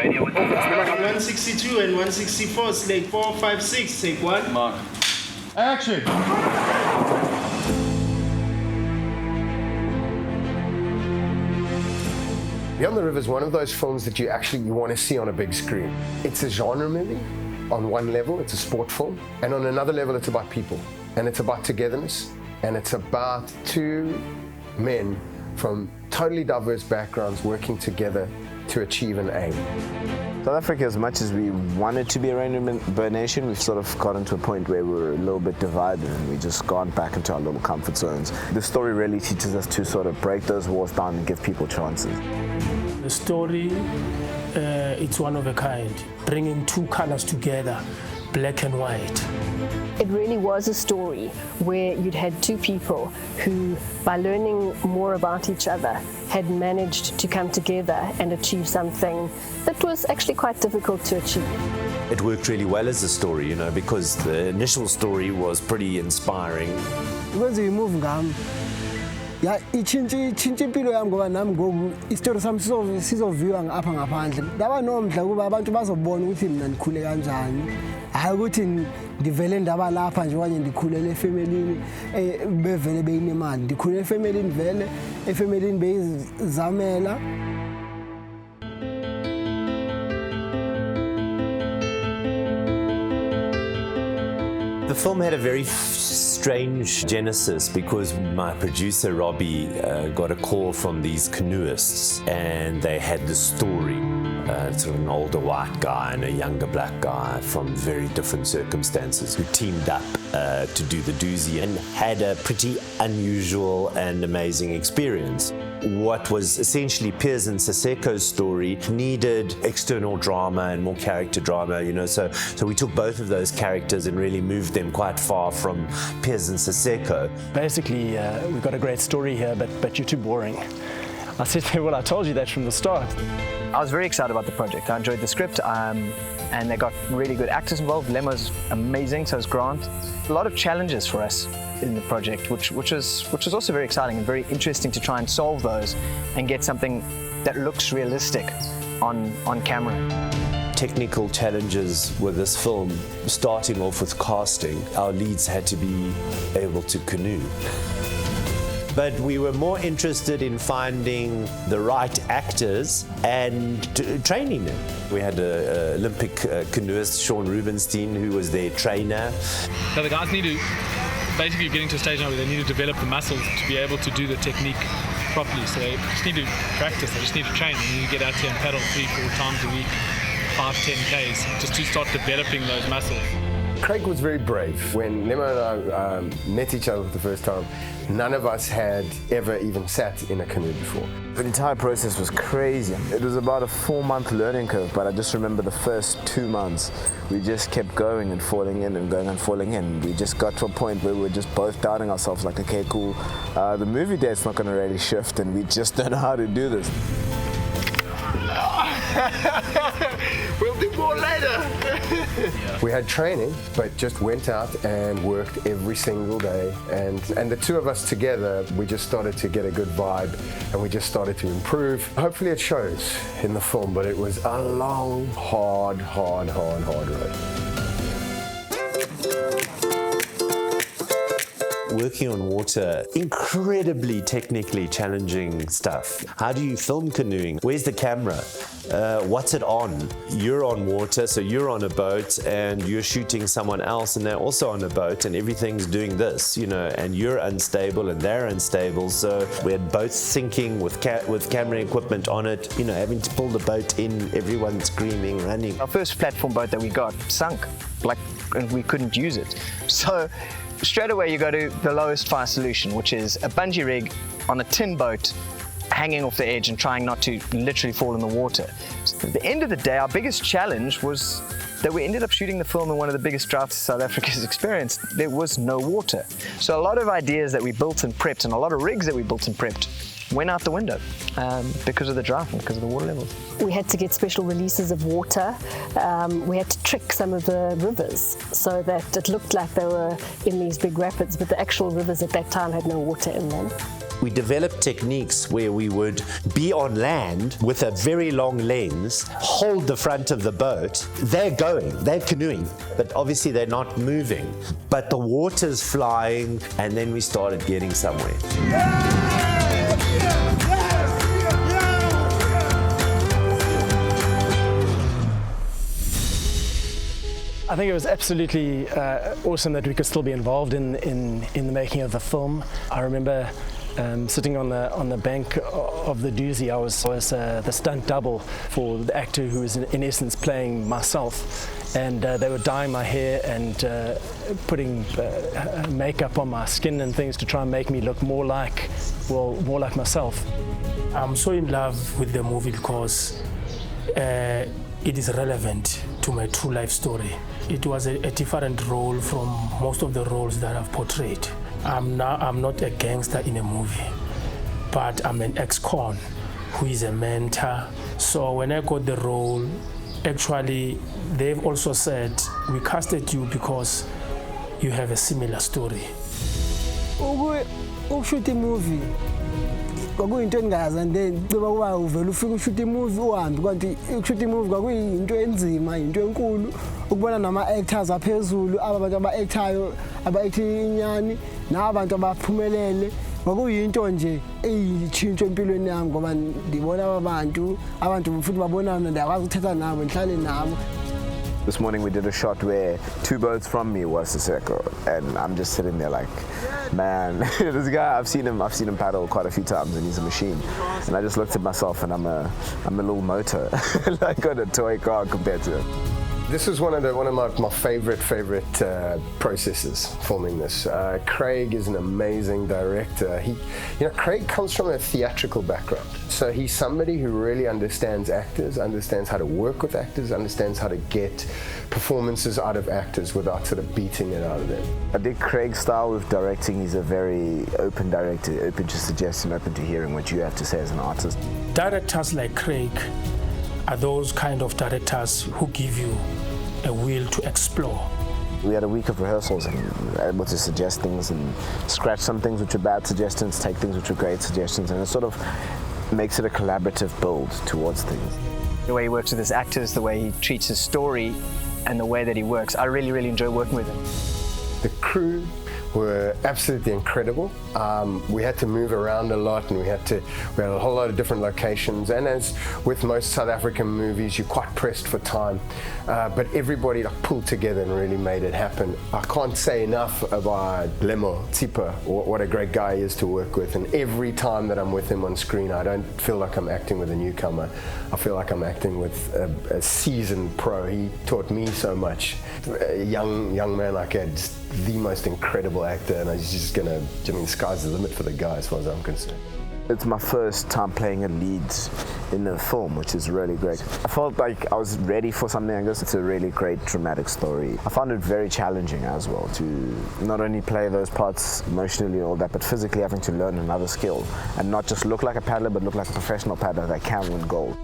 radio. 162 and 164, slate 4, 5, 6, take 1. Mark. Action! Beyond the River is one of those films that you want to see on a big screen. It's a genre movie. On one level, it's a sport film, and on another level, it's about people, and it's about togetherness, and it's about two men from totally diverse backgrounds working together to achieve an aim. South Africa, as much as we wanted to be a rainbow nation, we've sort of gotten to a point where we're a little bit divided and we just gone back into our little comfort zones. The story really teaches us to sort of break those walls down and give people chances. The story, it's one of a kind, bringing two colors together, black and white. It really was a story where you'd had two people who, by learning more about each other, had managed to come together and achieve something that was actually quite difficult to achieve. It worked really well as a story, you know, because the initial story was pretty inspiring. When we move ngam, ya ichinchi impilo yami ngoba nami ngoku isitori sami sizoviwa ngapha ngaphandle. Ngaba nomdla kuba abantu bazobona ukuthi mina ndikhule kanjani. Hayi ukuthi ngivele ndaba lapha nje okanye ndikhulele efamilini bevele beyinemali. Ndikhulele efamilini vele, efamilini beyizamela. The film had a very strange genesis because my producer Robbie got a call from these canoeists and they had the story. Sort of an older white guy and a younger black guy from very different circumstances who teamed up to do the doozy and had a pretty unusual and amazing experience. What was essentially Piers and Siseko's story needed external drama and more character drama, you know, so we took both of those characters and really moved them quite far from Piers and Siseko. Basically, we've got a great story here, but you're too boring. I said, well, I told you that from the start. I was very excited about the project. I enjoyed the script, and they got really good actors involved. Lemo's amazing, so is Grant. A lot of challenges for us in the project, which was also very exciting and very interesting to try and solve those and get something that looks realistic on camera. Technical challenges with this film, starting off with casting. Our leads had to be able to canoe. But we were more interested in finding the right actors and training them. We had an Olympic canoeist, Sean Rubenstein, who was their trainer. So the guys need to, basically getting to a stage now where they need to develop the muscles to be able to do the technique properly. So they just need to practice, they just need to train. They need to get out here and paddle 3-4 times a week, 5-10 Ks, just to start developing those muscles. Craig was very brave. When Lemo and I met each other for the first time, none of us had ever even sat in a canoe before. The entire process was crazy. It was about a 4-month learning curve, but I just remember the first 2 months, we just kept going and falling in and going and falling in. We just got to a point where we were just both doubting ourselves, like, okay, cool, the movie date's not going to really shift and we just don't know how to do this. We'll do more later. We had training, but just went out and worked every single day. And the two of us together, we just started to get a good vibe and we just started to improve. Hopefully it shows in the film, but it was a long, hard road. Working on water, incredibly technically challenging stuff. How do you film canoeing? Where's the camera? What's it on? You're on water, so you're on a boat and you're shooting someone else and they're also on a boat and everything's doing this, you know, and you're unstable and they're unstable. So we had boats sinking with camera equipment on it, you know, having to pull the boat in, everyone screaming, running. Our first platform boat that we got sunk, and we couldn't use it. So straight away you go to the lowest fire solution, which is a bungee rig on a tin boat hanging off the edge and trying not to literally fall in the water. So at the end of the day, our biggest challenge was that we ended up shooting the film in one of the biggest droughts South Africa's experienced. There was no water. So a lot of ideas that we built and prepped and a lot of rigs that we built and prepped went out the window because of the drought and because of the water levels. We had to get special releases of water. We had to trick some of the rivers so that it looked like they were in these big rapids, but the actual rivers at that time had no water in them. We developed techniques where we would be on land with a very long lens, hold the front of the boat. They're going, they're canoeing, but obviously they're not moving. But the water's flying, and then we started getting somewhere. I think it was absolutely awesome that we could still be involved in the making of the film. I remember sitting on the bank of the doozy. I was the stunt double for the actor who was in essence playing myself, and they were dyeing my hair and putting makeup on my skin and things to try and make me look more like myself. I'm so in love with the movie because it is relevant to my true life story. It was a different role from most of the roles that I've portrayed. I'm not a gangster in a movie, but I'm an ex-con who is a mentor. So when I got the role, actually, they've also said, we casted you because you have a similar story. Ukushoot movie kwakuyinto engazi, and then beba uvela ufika ushoot movie uhambe, kanti ukushoot movie kwakuyinto enzima, into enkulu, ukubona nama actors aphezulu, aba bantu aba-actayo, aba-acting inyani, nabantu abaphumelele. Kwakuyinto nje eyitshintsho empilweni yami ngoba ndibona abantu futhi babonana, ndiyakwazi ukuthetha nabo, ndihlale nabo. This morning we did a shot where 2 boats from me was Siseko, and I'm just sitting there like, man, this guy, I've seen him paddle quite a few times, and he's a machine. And I just looked at myself, and I'm a little motor, like on a toy car compared to him. This is one of my favorite processes filming this. Craig is an amazing director. Craig comes from a theatrical background, so he's somebody who really understands actors, understands how to work with actors, understands how to get performances out of actors without sort of beating it out of them. I dig Craig's style with directing. He's a very open director, open to suggestion, open to hearing what you have to say as an artist. Directors like Craig are those kind of directors who give you a will to explore. We had a week of rehearsals and we were able to suggest things and scratch some things which were bad suggestions, take things which were great suggestions, and it sort of makes it a collaborative build towards things. The way he works with his actors, the way he treats his story, and the way that he works, I really, really enjoy working with him. The crew were absolutely incredible. We had to move around a lot, and we had a whole lot of different locations, and as with most South African movies, you're quite pressed for time, but everybody pulled together and really made it happen. I can't say enough about Lemogang Tsipa, what a great guy he is to work with, and every time that I'm with him on screen, I don't feel like I'm acting with a newcomer. I feel like I'm acting with a seasoned pro. He taught me so much. A young man like that, just the most incredible actor, and he's just gonna, the sky's the limit for the guy as far as I'm concerned. It's my first time playing a lead in a film, which is really great. I felt like I was ready for something like this. It's a really great dramatic story. I found it very challenging as well to not only play those parts emotionally and all that, but physically having to learn another skill and not just look like a paddler, but look like a professional paddler that can win gold.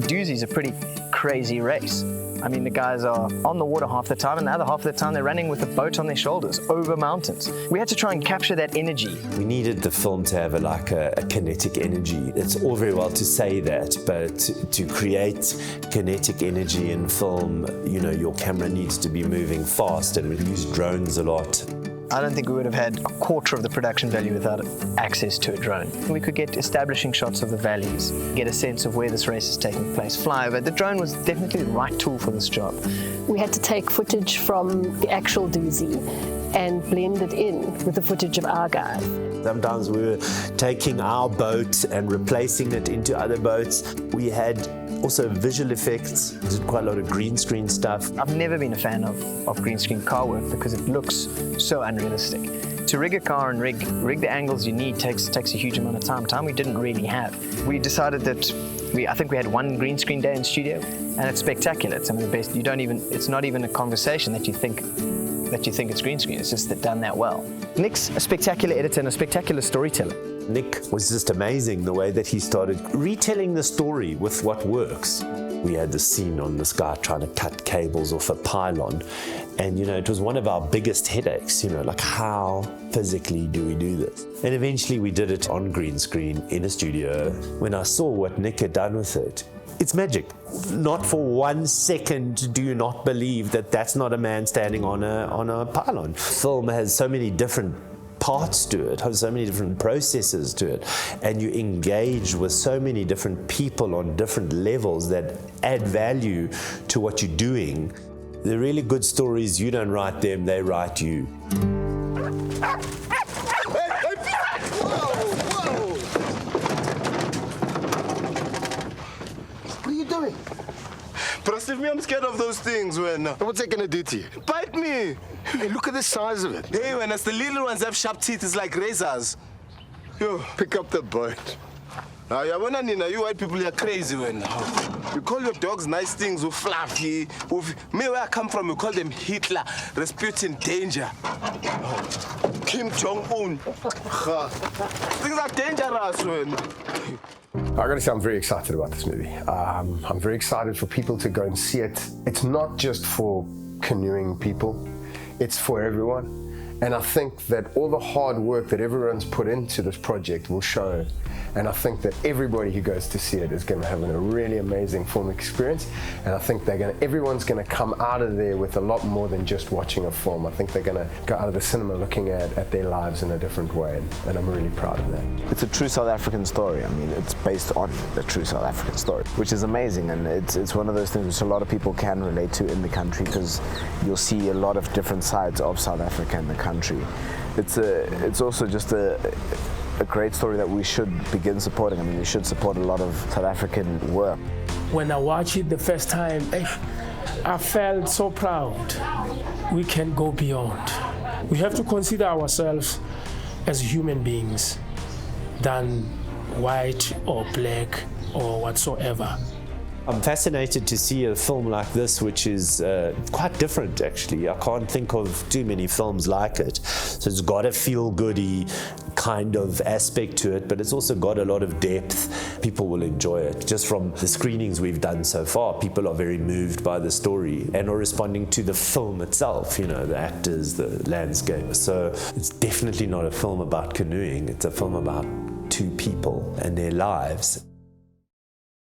Doozy's a pretty crazy race. I mean, the guys are on the water half the time, and the other half of the time they're running with a boat on their shoulders over mountains. We had to try and capture that energy. We needed the film to have a kinetic energy. It's all very well to say that, but to create kinetic energy in film, your camera needs to be moving fast, and we use drones a lot. I don't think we would have had a quarter of the production value without access to a drone. We could get establishing shots of the valleys, get a sense of where this race is taking place, fly over. The drone was definitely the right tool for this job. We had to take footage from the actual doozy and blend it in with the footage of our guys. Sometimes we were taking our boat and replacing it into other boats. We had also visual effects. We did quite a lot of green screen stuff. I've never been a fan of green screen car work because it looks so unrealistic. To rig a car and rig the angles you need takes a huge amount of time we didn't really have. We decided that I think we had one green screen day in studio, and it's spectacular. It's some of the best. It's not even a conversation that you think that you think it's green screen. It's just done that well. Nick's a spectacular editor and a spectacular storyteller. Nick was just amazing the way that he started retelling the story with what works. We had this scene on this guy trying to cut cables off a pylon, and it was one of our biggest headaches, like how physically do we do this? And eventually we did it on green screen in a studio. When I saw what Nick had done with it, it's magic. Not for 1 second do you not believe that that's not a man standing on a pylon. Film has so many different parts to it, has so many different processes to it, and you engage with so many different people on different levels that add value to what you're doing. The really good stories, you don't write them, they write you. What are you doing? Trust me, I'm scared of those things, when. What's it gonna do to you? Bite me! Hey, look at the size of it. Hey, when the little ones have sharp teeth, it's like razors. Yo, pick up the bird. Nina, you white people are crazy, when. You call your dogs nice things, fluffy. Me, where I come from, we call them Hitler, Rasputin, danger. Kim Jong-un. Things are dangerous, when. I gotta say, I'm very excited about this movie. I'm very excited for people to go and see it. It's not just for canoeing people, it's for everyone. And I think that all the hard work that everyone's put into this project will show. And I think that everybody who goes to see it is going to have a really amazing film experience. And I think everyone's going to come out of there with a lot more than just watching a film. I think they're going to go out of the cinema looking at their lives in a different way. And I'm really proud of that. It's a true South African story. I mean, it's based on the true South African story, which is amazing. And it's one of those things which a lot of people can relate to in the country, because you'll see a lot of different sides of South Africa in the country. It's also just a great story that we should begin supporting. I mean, we should support a lot of South African work. When I watched it the first time, I felt so proud. We can go beyond. We have to consider ourselves as human beings than white or black or whatsoever. I'm fascinated to see a film like this, which is quite different, actually. I can't think of too many films like it. So it's got a feel-goody kind of aspect to it, but it's also got a lot of depth. People will enjoy it. Just from the screenings we've done so far, people are very moved by the story and are responding to the film itself, the actors, the landscape. So it's definitely not a film about canoeing. It's a film about two people and their lives.